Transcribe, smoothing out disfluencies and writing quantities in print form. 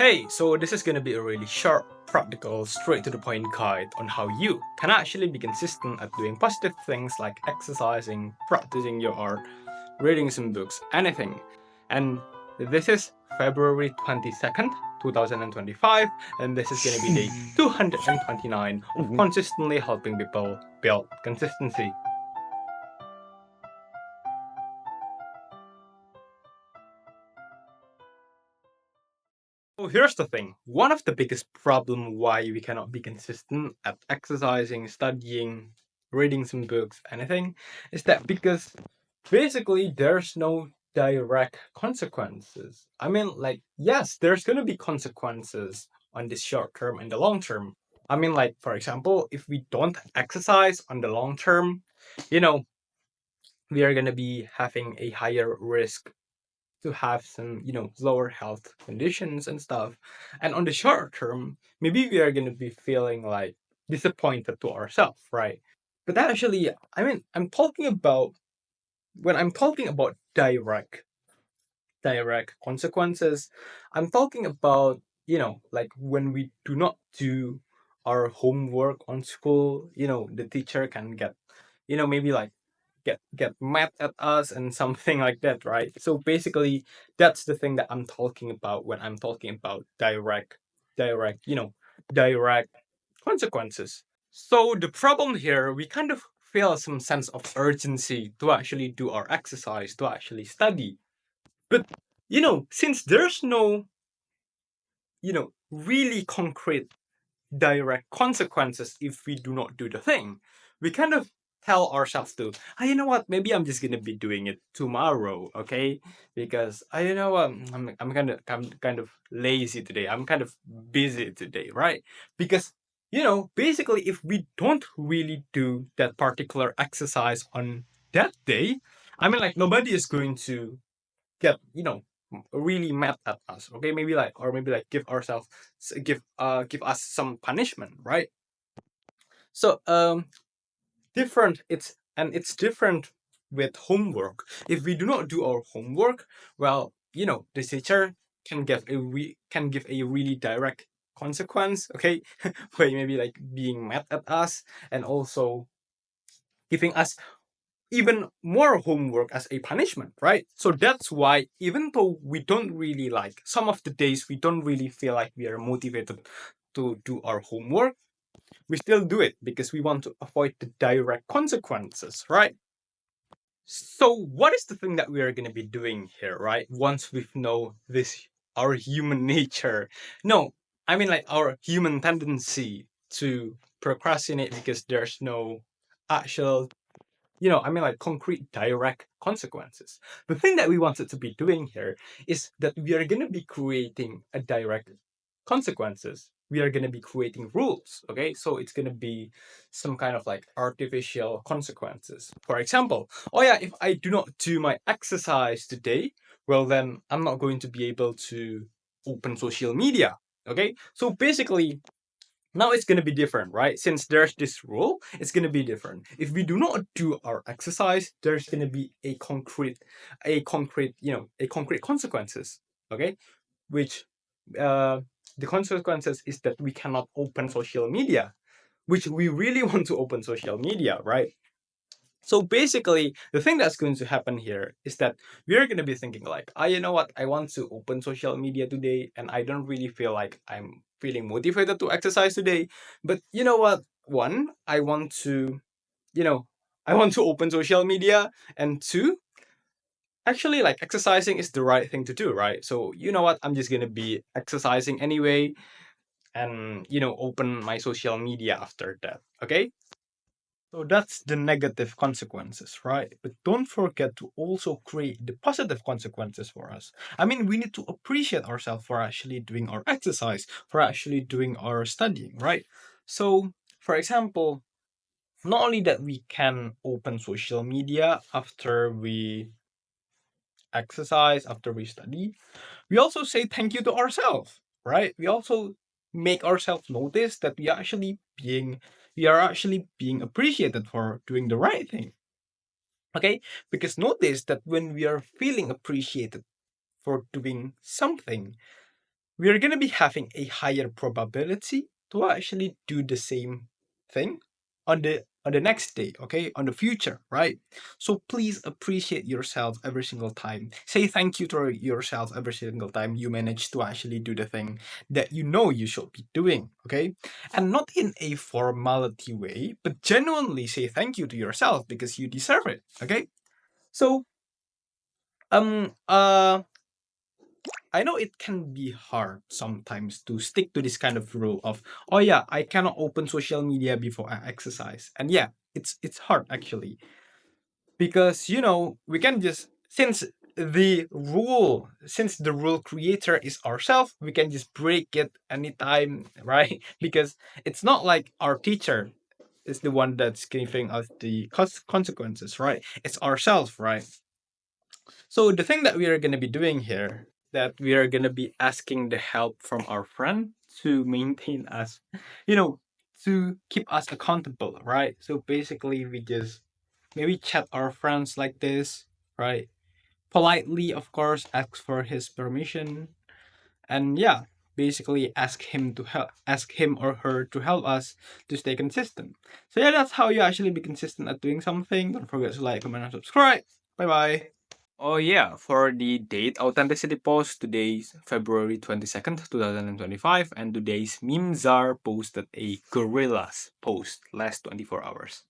Hey, so this is gonna be a really short, practical, straight to the point guide on how you can actually be consistent at doing positive things like exercising, practicing your art, reading some books, anything. And this is February 22nd, 2025, and this is gonna be day 229 of consistently helping people build consistency. So here's the thing. One of the biggest problem why we cannot be consistent at exercising, studying, reading some books, anything, is that because basically there's no direct consequences. I mean, like, yes, there's gonna be consequences on this short term and the long term. I mean, like, for example, if we don't exercise on the long term, you know, we are gonna be having a higher risk to have some, lower health conditions and stuff. And on the short term, maybe we are going to be feeling like disappointed to ourselves, right? But that actually, I mean, when I'm talking about direct consequences, I'm talking about, like when we do not do our homework on school, the teacher can get, maybe like get mad at us and something like that, right? So basically, that's the thing that I'm talking about when I'm talking about direct, direct consequences. So the problem here, we kind of feel some sense of urgency to actually do our exercise, to actually study. But since there's no, really concrete direct consequences if we do not do the thing. We kind of tell ourselves to, you know what, maybe I'm just gonna be doing it tomorrow, okay? Because you know what, I'm kind of lazy today. I'm kind of busy today, right? Because basically, if we don't really do that particular exercise on that day, I mean, like nobody is going to get really mad at us, okay? Maybe like, or maybe like give ourselves give us some punishment, right? So different it's different with homework. If we do not do our homework, well, the teacher can give a really direct consequence, okay? By maybe like being mad at us, and also giving us even more homework as a punishment, right? So that's why, even though we don't really like, some of the days we don't really feel like we are motivated to do our homework, we still do it because we want to avoid the direct consequences, right? So what is the thing that we are going to be doing here, right? Once we know this, our human nature. No, I mean like our human tendency to procrastinate because there's no actual, I mean, like concrete, direct consequences. The thing that we wanted to be doing here is that we are going to be creating a direct consequences. We are going to be creating rules. Okay. So it's going to be some kind of like artificial consequences. For example, oh yeah, if I do not do my exercise today, well, then I'm not going to be able to open social media. Okay. So basically, now it's going to be different, right? Since there's this rule, it's going to be different. If we do not do our exercise, there's going to be a concrete consequences, okay? Which uh, the consequences is that we cannot open social media, which we really want to open social media, right? So basically, the thing that's going to happen here is that we're going to be thinking like, you know what? I want to open social media today, and I don't really feel like I'm feeling motivated to exercise today. But you know what? One, you know, I want to open social media, and two, actually, like exercising is the right thing to do, right? So you know what? I'm just gonna be exercising anyway, and open my social media after that. Okay. So that's the negative consequences, right? But don't forget to also create the positive consequences for us. I mean, we need to appreciate ourselves for actually doing our exercise, for actually doing our studying, right? So, for example, not only that we can open social media after we exercise, after we study, we also say thank you to ourselves, right? We also make ourselves notice that we are actually being appreciated for doing the right thing. Okay? Because notice that when we are feeling appreciated for doing something, we're going to be having a higher probability to actually do the same thing on the next day, okay, on the future, right? So please appreciate yourself every single time. Say thank you to yourself every single time you manage to actually do the thing that you know you should be doing, okay? And not in a formality way, but genuinely say thank you to yourself because you deserve it, okay? So um uh I know it can be hard sometimes to stick to this kind of rule of, oh yeah, I cannot open social media before I exercise. And yeah, it's hard actually because we can just since the rule creator is ourselves, we can just break it anytime, right? Because it's not like our teacher is the one that's giving us the consequences, right? It's ourselves, right? So the thing that we are going to be doing here, that we are going to be asking the help from our friend to maintain us, you know, to keep us accountable, right? So basically, we just maybe chat our friends like this, right? Politely, of course, ask for his permission, and yeah, basically ask him or her to help us to stay consistent. So yeah, that's how you actually be consistent at doing something. Don't forget to like, comment, and subscribe. Bye bye. Oh yeah, for the date authenticity post, today's February 22nd, 2025, and today's meme czar posted a gorillas post last 24 hours.